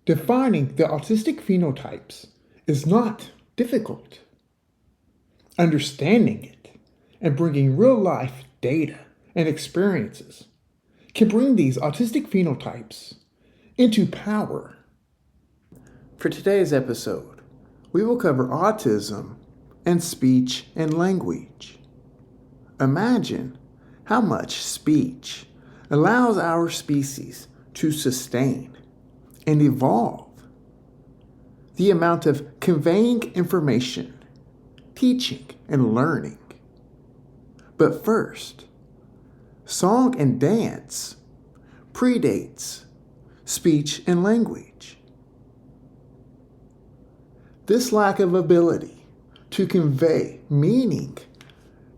Defining the autistic phenotypes is not difficult. Understanding it and bringing real-life data and experiences can bring these autistic phenotypes into power. For today's episode, we will cover autism and speech and language. Imagine how much speech allows our species to sustain and evolve. The amount of conveying information, teaching, and learning. But first, song and dance predates speech and language. This lack of ability to convey meaning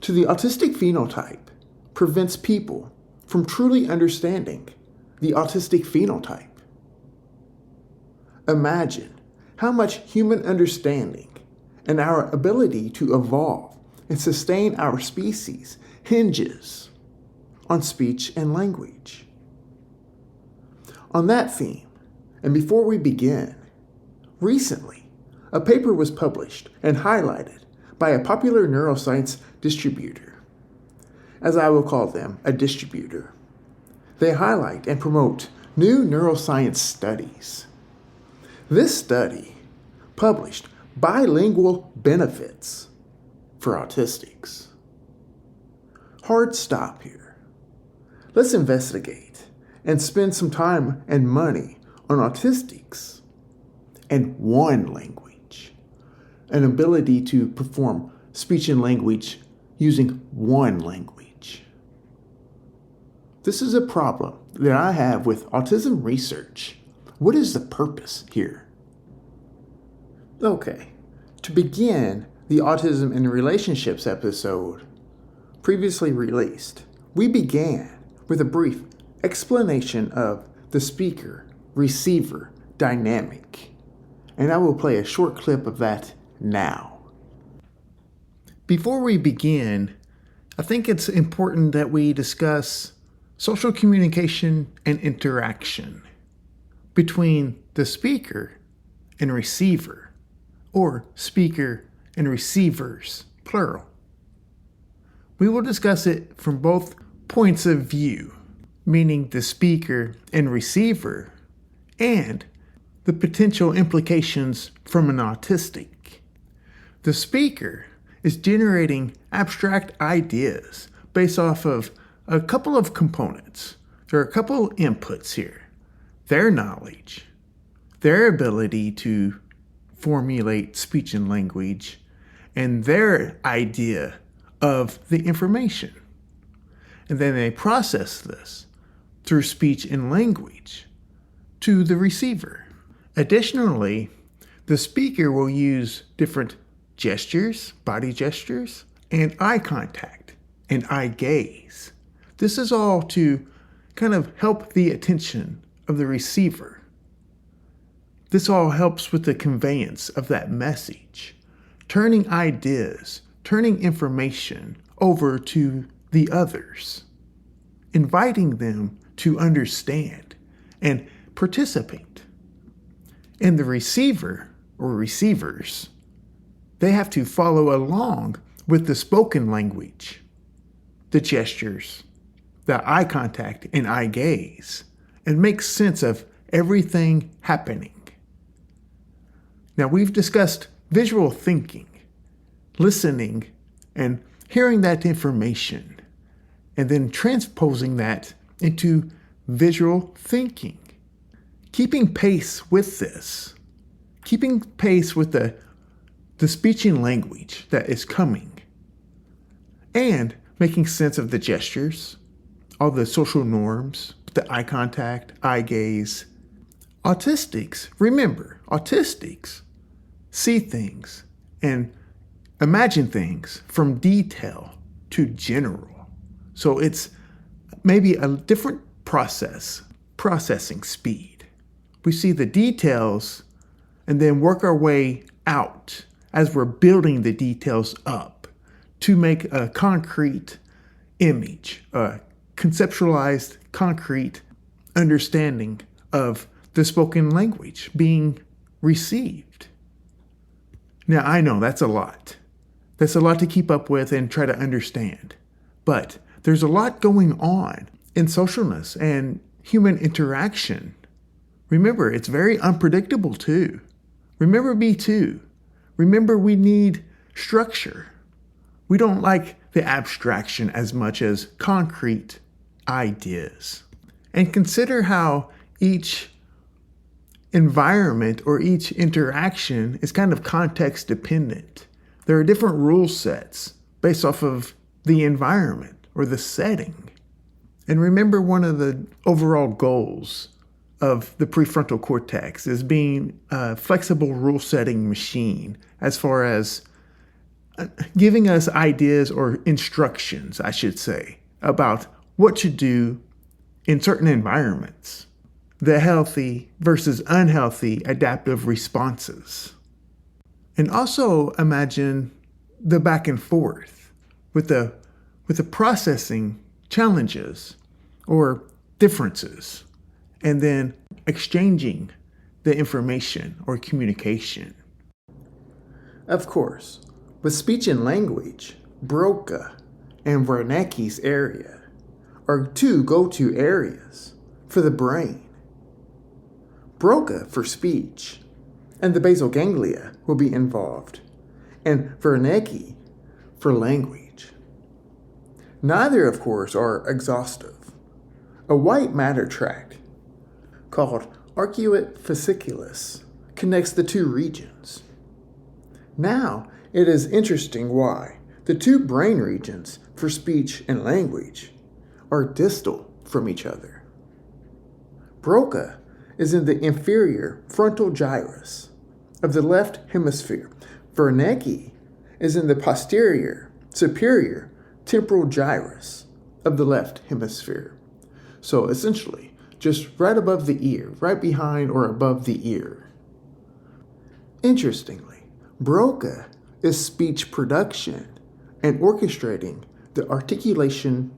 to the autistic phenotype prevents people from truly understanding the autistic phenotype. Imagine how much human understanding and our ability to evolve and sustain our species hinges on speech and language. On that theme, and before we begin, recently a paper was published and highlighted by a popular neuroscience distributor, as I will call them, a distributor. They highlight and promote new neuroscience studies. This study published bilingual benefits for autistics. Hard stop here. Let's investigate and spend some time and money on autistics and one language, an ability to perform speech and language using one language. This is a problem that I have with autism research. What is the purpose here? Okay, to begin the Autism and Relationships episode previously released, we began with a brief explanation of the speaker-receiver dynamic, and I will play a short clip of that now. Before we begin, I think it's important that we discuss social communication and interaction between the speaker and receiver, or speaker and receivers, plural. We will discuss it from both points of view, meaning the speaker and receiver, and the potential implications from an autistic. The speaker is generating abstract ideas based off of a couple of components. There are a couple inputs here. Their knowledge, their ability to formulate speech and language, and their idea of the information. And then they process this through speech and language to the receiver. Additionally, the speaker will use different gestures, body gestures, and eye contact and eye gaze. This is all to kind of help the attention of the receiver. This all helps with the conveyance of that message, turning ideas, turning information over to the others, inviting them to understand and participate. And the receiver or receivers, they have to follow along with the spoken language, the gestures, the eye contact and eye gaze, and make sense of everything happening. Now, we've discussed visual thinking, listening, and hearing that information, and then transposing that into visual thinking. Keeping pace with this, keeping pace with the speech and language that is coming, and making sense of the gestures, all the social norms, the eye contact, eye gaze. Autistics, remember, autistics see things and imagine things from detail to general. So it's maybe a different processing speed. We see the details and then work our way out as we're building the details up to make a concrete image, a conceptualized, concrete understanding of the spoken language being received. Now, I know that's a lot. That's a lot to keep up with and try to understand. But there's a lot going on in socialness and human interaction. Remember, it's very unpredictable too. Remember B2. Remember, we need structure. We don't like the abstraction as much as concrete ideas. And consider how each environment or each interaction is kind of context dependent. There are different rule sets based off of the environment or the setting. And remember, one of the overall goals of the prefrontal cortex is being a flexible rule setting machine as far as giving us ideas or instructions, I should say, about what to do in certain environments. The healthy versus unhealthy adaptive responses. And also imagine the back and forth with the processing challenges or differences, and then exchanging the information or communication. Of course, with speech and language, Broca and Wernicke's area are two go-to areas for the brain. Broca for speech, and the basal ganglia will be involved, and Wernicke for language. Neither, of course, are exhaustive. A white matter tract called arcuate fasciculus connects the two regions. Now, it is interesting why the two brain regions for speech and language are distal from each other. Broca is in the inferior frontal gyrus of the left hemisphere. Wernicke is in the posterior superior temporal gyrus of the left hemisphere. So essentially, just right above the ear, right behind or above the ear. Interestingly, Broca is speech production and orchestrating the articulation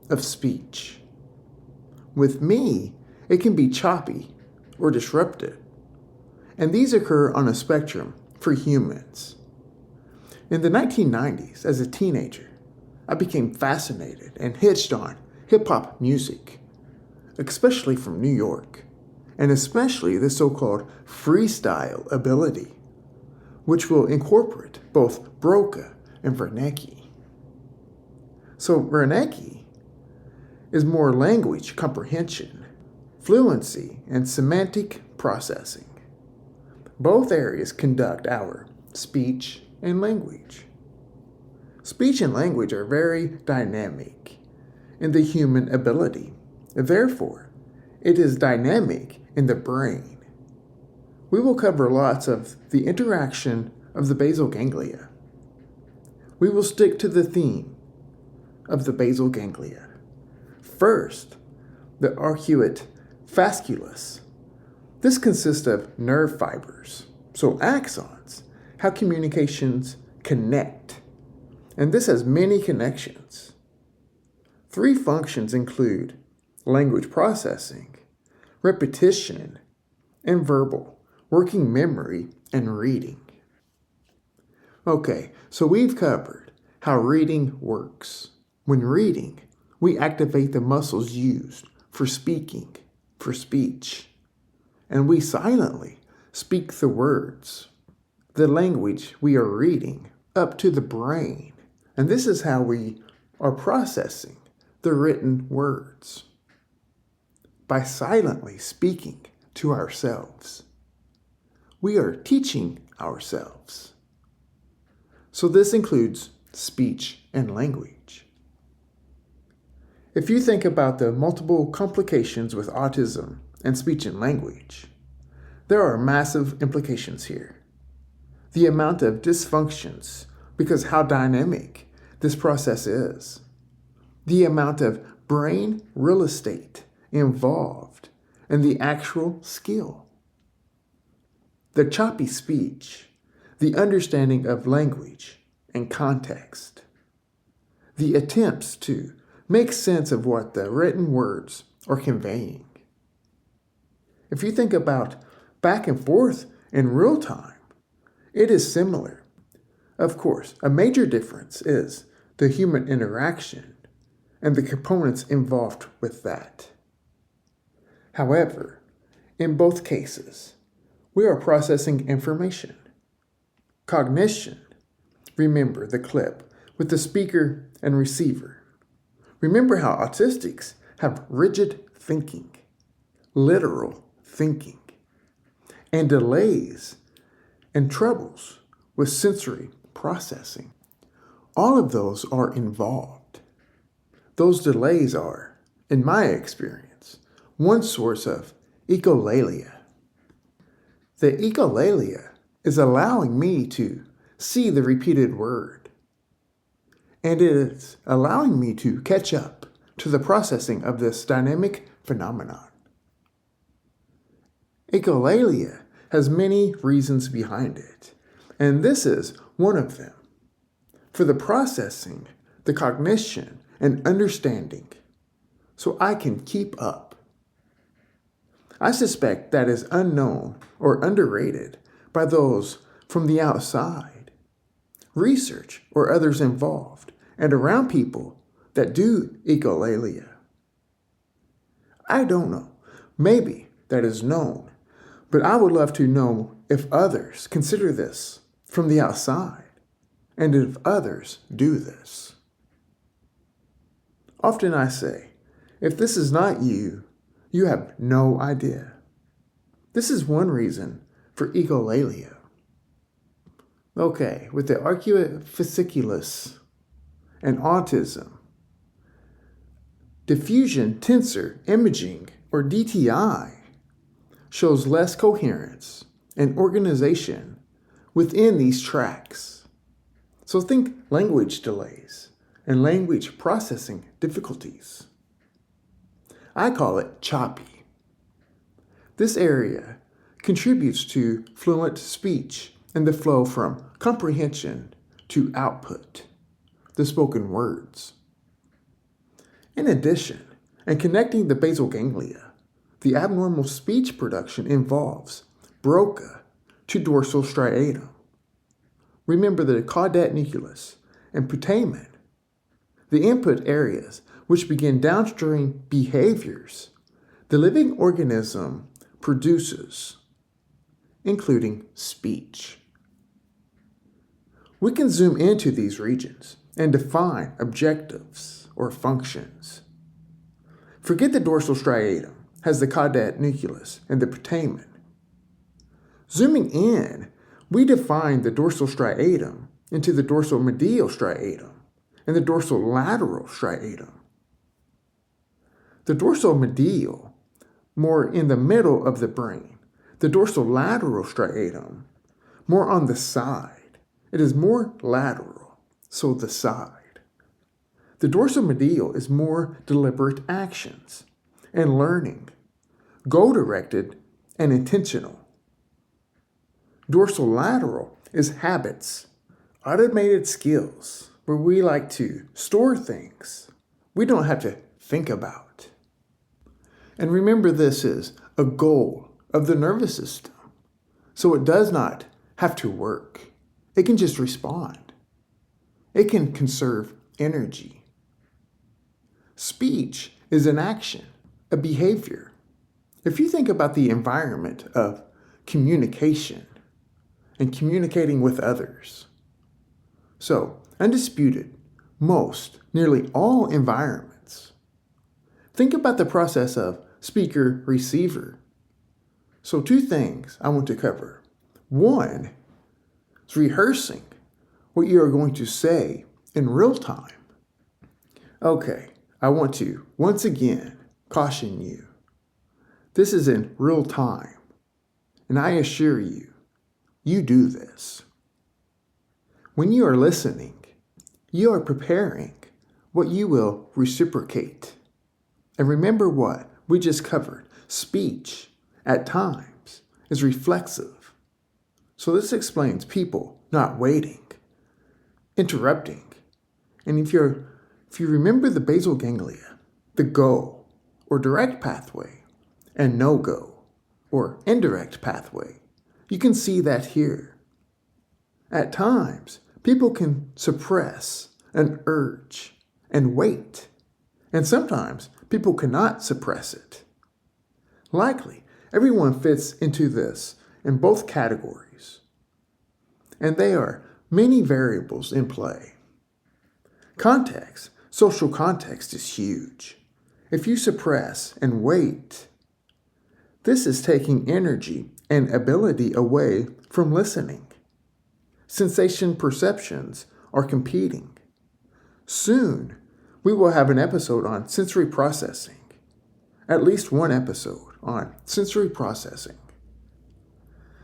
of speech. With me, it can be choppy or disrupted, and these occur on a spectrum for humans. In the 1990s, as a teenager, I became fascinated and hitched on hip-hop music, especially from New York, and especially the so-called freestyle ability, which will incorporate both Broca and Wernicke. So Wernicke is more language comprehension, fluency, and semantic processing. Both areas conduct our speech and language. Speech and language are very dynamic in the human ability. Therefore, it is dynamic in the brain. We will cover lots of the interaction of the basal ganglia. We will stick to the theme of the basal ganglia. First, the arcuate fasciculus. This consists of nerve fibers, so axons, how communications connect. And this has many connections. 3 functions include language processing, repetition, and verbal, working memory, and reading. Okay, so we've covered how reading works. When reading, we activate the muscles used for speaking, for speech, and we silently speak the words, the language we are reading, up to the brain. And this is how we are processing the written words, by silently speaking to ourselves. We are teaching ourselves. So this includes speech and language. If you think about the multiple complications with autism and speech and language, there are massive implications here. The amount of dysfunctions, because how dynamic this process is. The amount of brain real estate involved and the actual skill. The choppy speech, the understanding of language and context. The attempts to make sense of what the written words are conveying. If you think about back and forth in real time, it is similar. Of course, a major difference is the human interaction and the components involved with that. However, in both cases, we are processing information. Cognition, remember the clip with the speaker and receiver. Remember how autistics have rigid thinking, literal thinking, and delays and troubles with sensory processing. All of those are involved. Those delays are, in my experience, one source of echolalia. The echolalia is allowing me to see the repeated word, and it is allowing me to catch up to the processing of this dynamic phenomenon. Echolalia has many reasons behind it, and this is one of them. For the processing, the cognition, and understanding, so I can keep up. I suspect that is unknown or underrated by those from the outside, research or others involved, and around people that do echolalia. I don't know. Maybe that is known, but I would love to know if others consider this from the outside, and if others do this. Often I say, if this is not you, you have no idea. This is one reason for echolalia. Okay, with the arcuate fasciculus and autism, diffusion tensor imaging, or DTI, shows less coherence and organization within these tracts. So think language delays and language processing difficulties. I call it choppy. This area contributes to fluent speech and the flow from comprehension to output, the spoken words. In addition, in connecting the basal ganglia, the abnormal speech production involves Broca to dorsal striatum. Remember the caudate nucleus and putamen, the input areas which begin downstream behaviors the living organism produces, including speech. We can zoom into these regions and define objectives or functions. Forget the dorsal striatum has the caudate nucleus and the putamen. Zooming in, we define the dorsal striatum into the dorsal medial striatum and the dorsal lateral striatum. The dorsal medial, more in the middle of the brain. The dorsal lateral striatum, more on the side. It is more lateral, so the side. The dorsal medial is more deliberate actions and learning, goal-directed and intentional. Dorsal lateral is habits, automated skills, where we like to store things we don't have to think about. And remember, this is a goal of the nervous system, so it does not have to work. It can just respond. It can conserve energy. Speech is an action, a behavior. If you think about the environment of communication and communicating with others, so undisputed, nearly all environments. Think about the process of speaker-receiver. So 2 things I want to cover. One is rehearsing what you are going to say in real time. Okay, I want to once again caution you. This is in real time, and I assure you, you do this. When you are listening, you are preparing what you will reciprocate. And remember what we just covered. Speech, at times, is reflexive. So this explains people not waiting, interrupting. And if you remember the basal ganglia, the go or direct pathway and no-go or indirect pathway. You can see that here. At times, people can suppress an urge and wait, and sometimes people cannot suppress it. Likely, everyone fits into this in both categories, and there are many variables in play. Context, social context is huge. If you suppress and wait, this is taking energy and ability away from listening. Sensation perceptions are competing. Soon, we will have an episode on sensory processing. At least one episode on sensory processing.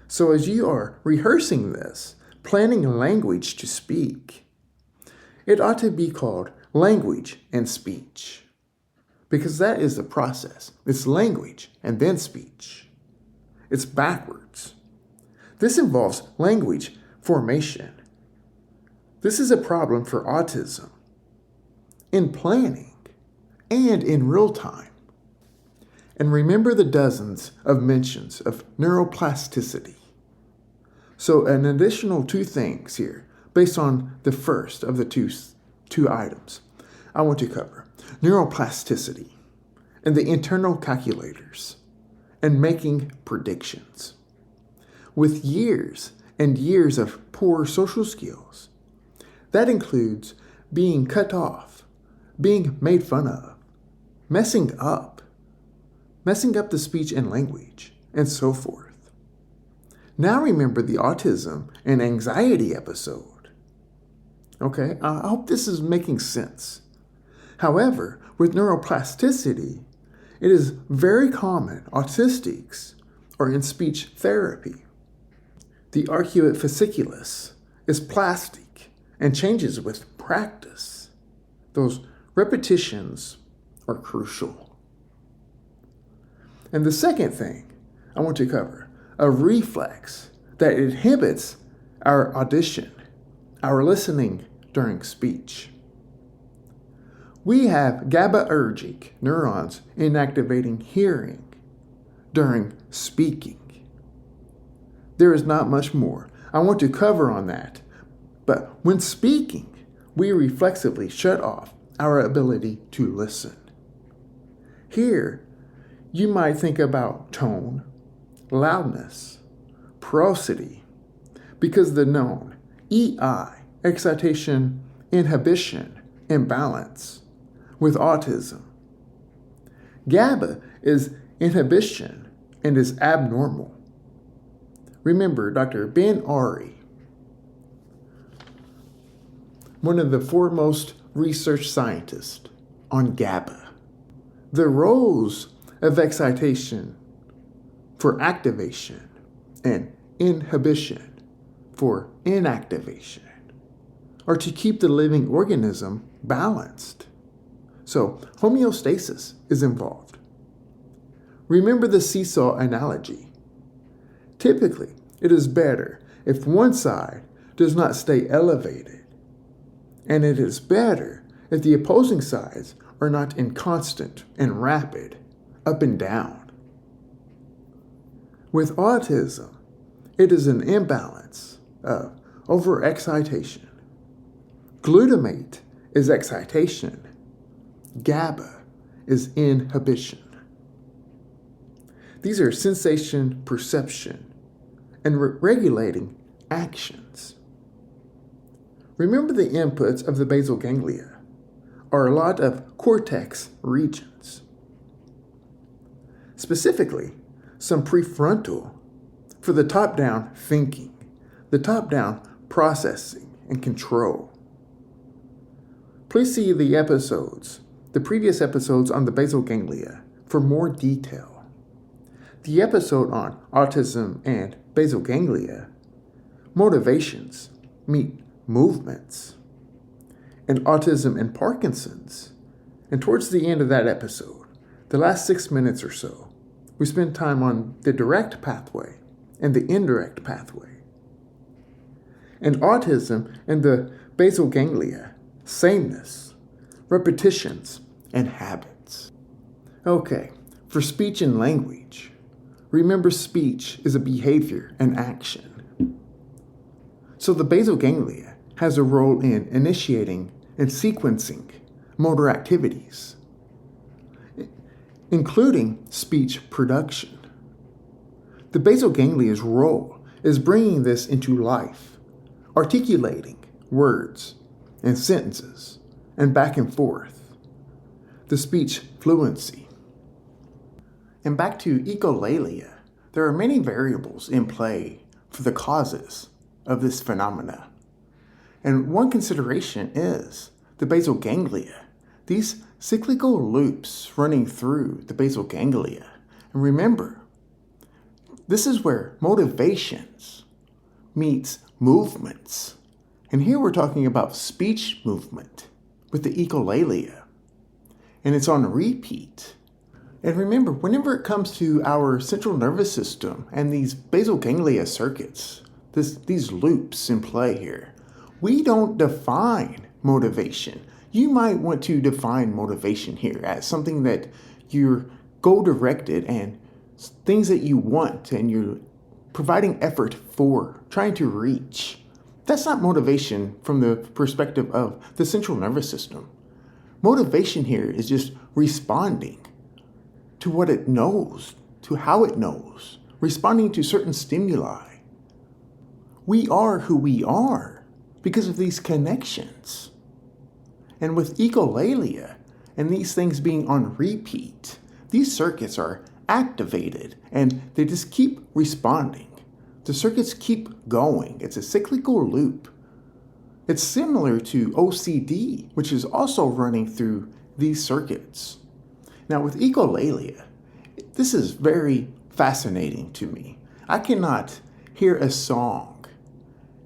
So as you are rehearsing this, planning language to speak, it ought to be called language and speech. Because that is the process. It's language and then speech. It's backwards. This involves language formation. This is a problem for autism in planning and in real time. And remember the dozens of mentions of neuroplasticity. So an additional 2 things here, based on the first of the two items, I want to cover neuroplasticity and the internal calculators and making predictions. With years and years of poor social skills, that includes being cut off, being made fun of, messing up the speech and language, and so forth. Now remember the autism and anxiety episode. Okay, I hope this is making sense. However, with neuroplasticity, it is very common autistics are in speech therapy. The arcuate fasciculus is plastic and changes with practice. Those repetitions are crucial. And the second thing I want to cover, a reflex that inhibits our audition, our listening during speech. We have GABAergic neurons inactivating hearing during speaking. There is not much more I want to cover on that, but when speaking, we reflexively shut off our ability to listen. Here, you might think about tone, loudness, prosody, because the known EI, excitation, inhibition, imbalance, with autism. GABA is inhibition and is abnormal. Remember Dr. Ben Ari, one of the foremost research scientists on GABA. The roles of excitation for activation and inhibition for inactivation are to keep the living organism balanced. So homeostasis is involved. Remember the seesaw analogy. Typically, it is better if one side does not stay elevated, and it is better if the opposing sides are not in constant and rapid up and down. With autism, it is an imbalance of overexcitation. Glutamate is excitation. GABA is inhibition. These are sensation perception and regulating actions. Remember the inputs of the basal ganglia are a lot of cortex regions. Specifically, some prefrontal for the top-down thinking, the top-down processing and control. Please see the previous episodes on the basal ganglia for more detail. The episode on autism and basal ganglia, motivations meet movements, and autism and Parkinson's. And towards the end of that episode, the last 6 minutes or so, we spend time on the direct pathway and the indirect pathway. And autism and the basal ganglia, sameness, repetitions, and habits. Okay, for speech and language, Remember, speech is a behavior and action. So the basal ganglia has a role in initiating and sequencing motor activities, including speech production. The basal ganglia's role is bringing this into life, articulating words and sentences, and back and forth, the speech fluency. And back to echolalia, there are many variables in play for the causes of this phenomena. And one consideration is the basal ganglia, these cyclical loops running through the basal ganglia. And remember, this is where motivations meets movements. And here we're talking about speech movement with the echolalia. And it's on repeat. And remember, whenever it comes to our central nervous system and these basal ganglia circuits, these loops in play here, we don't define motivation. You might want to define motivation here as something that you're goal-directed and things that you want and you're providing effort for, trying to reach. That's not motivation from the perspective of the central nervous system. Motivation here is just responding to what it knows, to how it knows, responding to certain stimuli. We are who we are because of these connections. And with echolalia and these things being on repeat, these circuits are activated and they just keep responding. The circuits keep going. It's a cyclical loop. It's similar to OCD, which is also running through these circuits. Now with echolalia, this is very fascinating to me. I cannot hear a song.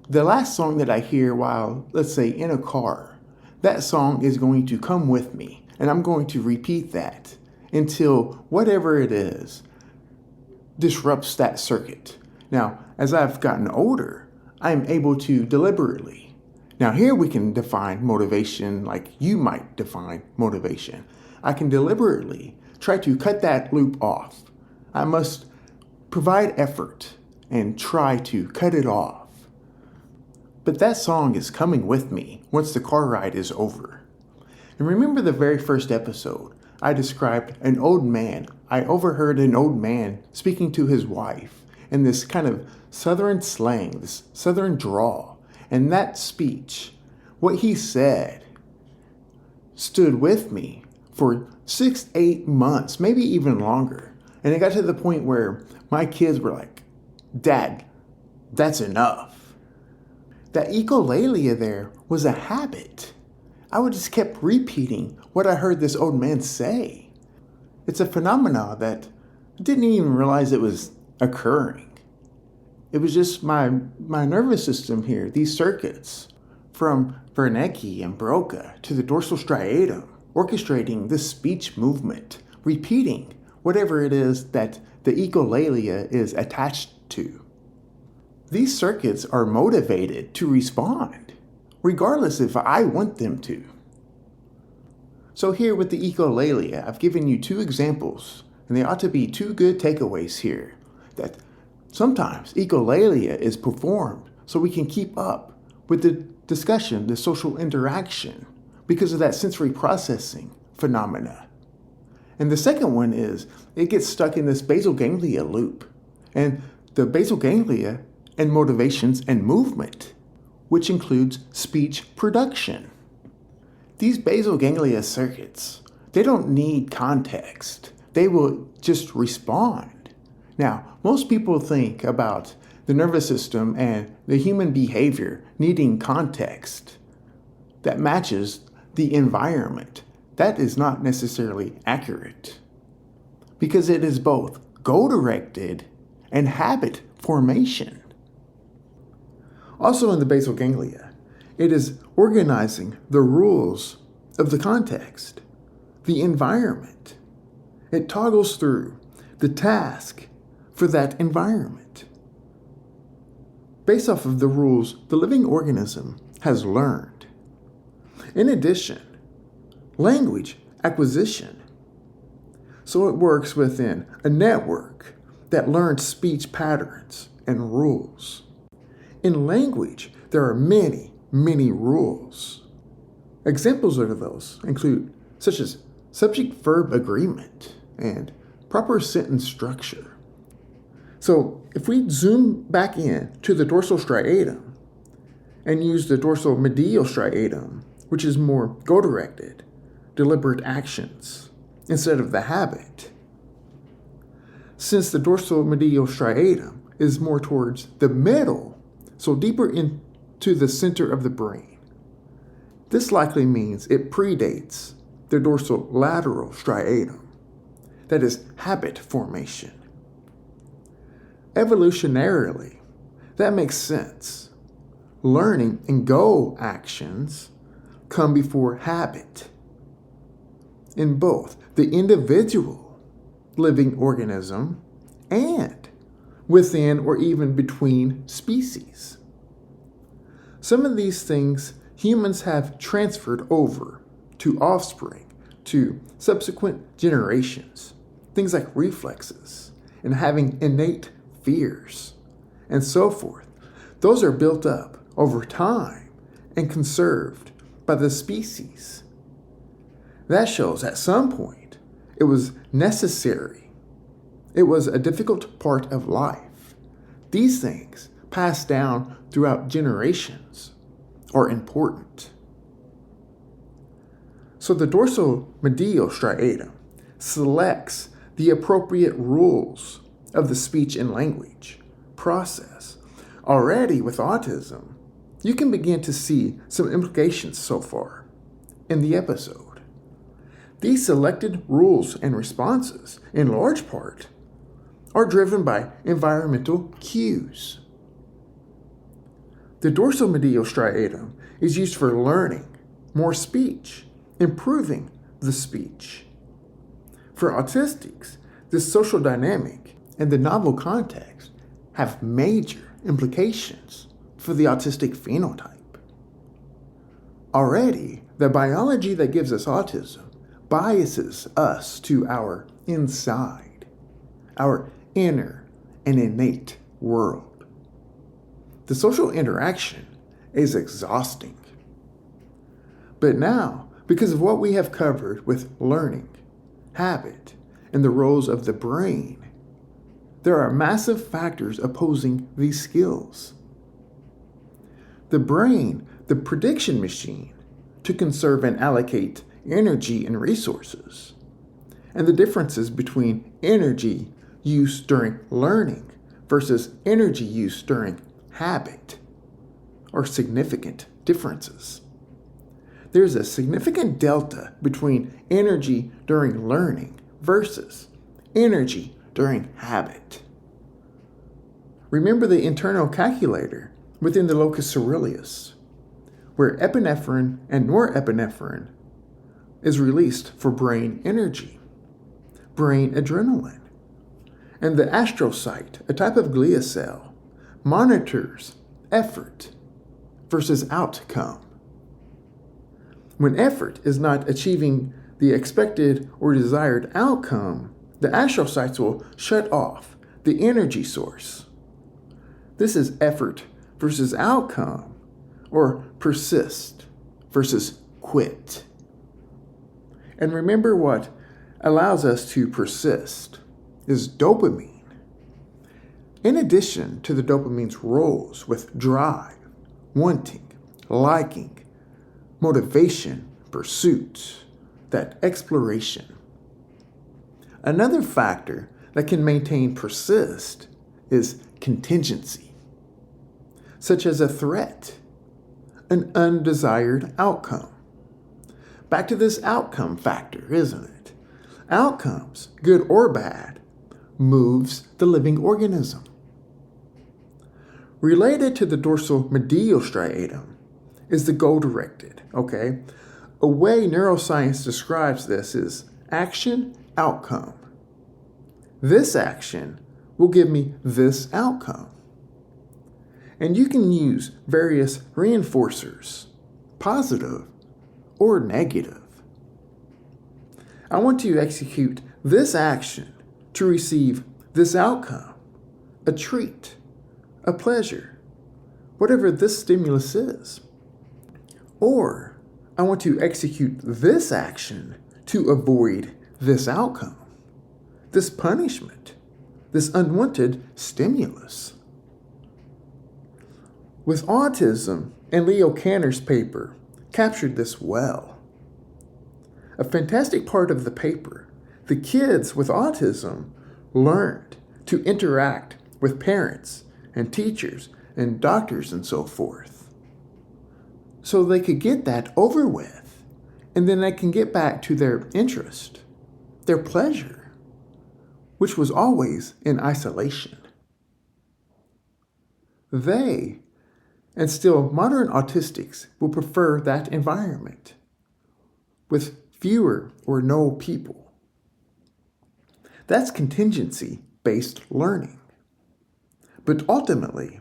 The last song that I hear while, let's say, in a car, that song is going to come with me, and I'm going to repeat that until whatever it is disrupts that circuit. Now, as I've gotten older, I'm able to deliberately. Now here we can define motivation like you might define motivation. I can deliberately try to cut that loop off. I must provide effort and try to cut it off. But that song is coming with me once the car ride is over. And remember the very first episode, I described an old man. I overheard an old man speaking to his wife in this kind of southern slang, this southern drawl. And that speech, what he said, stood with me for 6-8 months, maybe even longer. And it got to the point where my kids were like, "Dad, that's enough." That echolalia there was a habit. I would just kept repeating what I heard this old man say. It's a phenomena that I didn't even realize it was occurring. It was just my nervous system here, these circuits, from Wernicke and Broca to the dorsal striatum, orchestrating this speech movement, repeating whatever it is that the echolalia is attached to. These circuits are motivated to respond, regardless if I want them to. So here with the echolalia, I've given you 2 examples, and they ought to be 2 good takeaways here, that sometimes echolalia is performed so we can keep up with the discussion, the social interaction, because of that sensory processing phenomena. And the second one is it gets stuck in this basal ganglia loop. And the basal ganglia and motivations and movement, which includes speech production. These basal ganglia circuits, they don't need context. They will just respond. Now, most people think about the nervous system and the human behavior needing context that matches the environment. That is not necessarily accurate because it is both goal-directed and habit formation. Also in the basal ganglia, it is organizing the rules of the context, the environment. It toggles through the task for that environment. Based off of the rules the living organism has learned. In addition, language acquisition. So it works within a network that learns speech patterns and rules. In language, there are many, many rules. Examples of those include such as subject-verb agreement and proper sentence structure. So if we zoom back in to the dorsal striatum and use the dorsal medial striatum, which is more goal-directed, deliberate actions, instead of the habit. Since the dorsal medial striatum is more towards the middle, so deeper into the center of the brain, this likely means it predates the dorsal lateral striatum, that is habit formation. Evolutionarily, that makes sense. Learning and goal actions come before habit. In both the individual living organism and within or even between species. Some of these things humans have transferred over to offspring, to subsequent generations. Things like reflexes and having innate fears and so forth. Those are built up over time and conserved by the species. That shows at some point it was necessary. It was a difficult part of life. These things passed down throughout generations are important. So the dorsal medial striatum selects the appropriate rules of the speech and language process. Already with autism, you can begin to see some implications so far in the episode. These selected rules and responses, in large part, are driven by environmental cues. The dorsal medial striatum is used for learning more speech, improving the speech. For autistics, this social dynamic and the novel context have major implications for the autistic phenotype. Already, the biology that gives us autism biases us to our inside, our inner and innate world. The social interaction is exhausting. But now, because of what we have covered with learning, habit, and the roles of the brain, there are massive factors opposing these skills. The brain, the prediction machine, to conserve and allocate energy and resources, and the differences between energy use during learning versus energy use during habit are significant differences. There's a significant delta between energy during learning versus energy during habit. Remember the internal calculator within the locus coeruleus, where epinephrine and norepinephrine is released for brain energy, brain adrenaline. And the astrocyte, a type of glia cell, monitors effort versus outcome. When effort is not achieving the expected or desired outcome, the astrocytes will shut off the energy source. This is effort versus outcome, or persist versus quit. And remember, what allows us to persist is dopamine. In addition to the dopamine's roles with drive, wanting, liking, motivation, pursuit, that exploration. Another factor that can maintain persist is contingency, such as a threat, an undesired outcome. Back to this outcome factor, isn't it? Outcomes, good or bad, moves the living organism. Related to the dorsal medial striatum is the goal-directed, okay? A way neuroscience describes this is action, outcome. This action will give me this outcome. And you can use various reinforcers, positive or negative. I want to execute this action to receive this outcome, a treat, a pleasure, whatever this stimulus is. Or I want to execute this action to avoid this outcome, this punishment, this unwanted stimulus. With autism, and Leo Kanner's paper captured this well. A fantastic part of the paper, the kids with autism learned to interact with parents and teachers and doctors and so forth, so they could get that over with, and then they can get back to their interest, their pleasure, which was always in isolation. They, and still modern autistics, will prefer that environment with fewer or no people. That's contingency-based learning. But ultimately,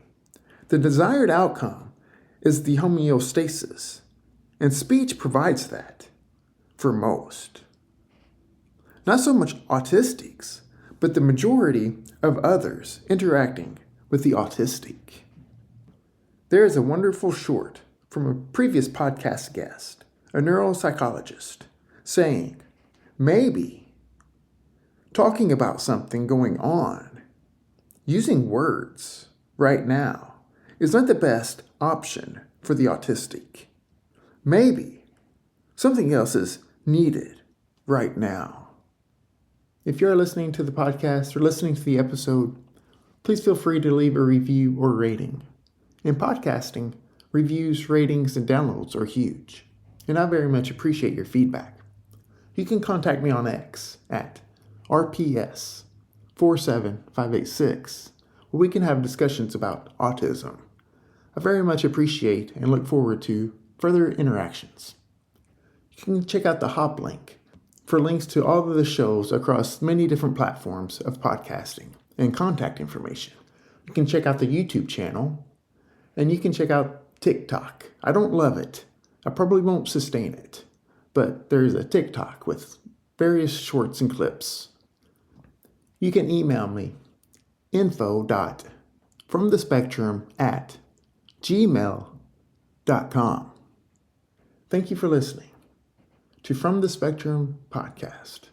the desired outcome is the homeostasis, and speech provides that for most. Not so much autistics, but the majority of others interacting with the autistic. There is a wonderful short from a previous podcast guest, a neuropsychologist, saying, maybe talking about something going on, using words right now, is not the best option for the autistic. Maybe something else is needed right now. If you're listening to the podcast or listening to the episode, please feel free to leave a review or rating. In podcasting, reviews, ratings, and downloads are huge, and I very much appreciate your feedback. You can contact me on X at RPS47586, where we can have discussions about autism. I very much appreciate and look forward to further interactions. You can check out the Hop link for links to all of the shows across many different platforms of podcasting and contact information. You can check out the YouTube channel, and you can check out TikTok. I don't love it. I probably won't sustain it. But there's a TikTok with various shorts and clips. You can email me, info.fromthespectrum@gmail.com. Thank you for listening to From the Spectrum Podcast.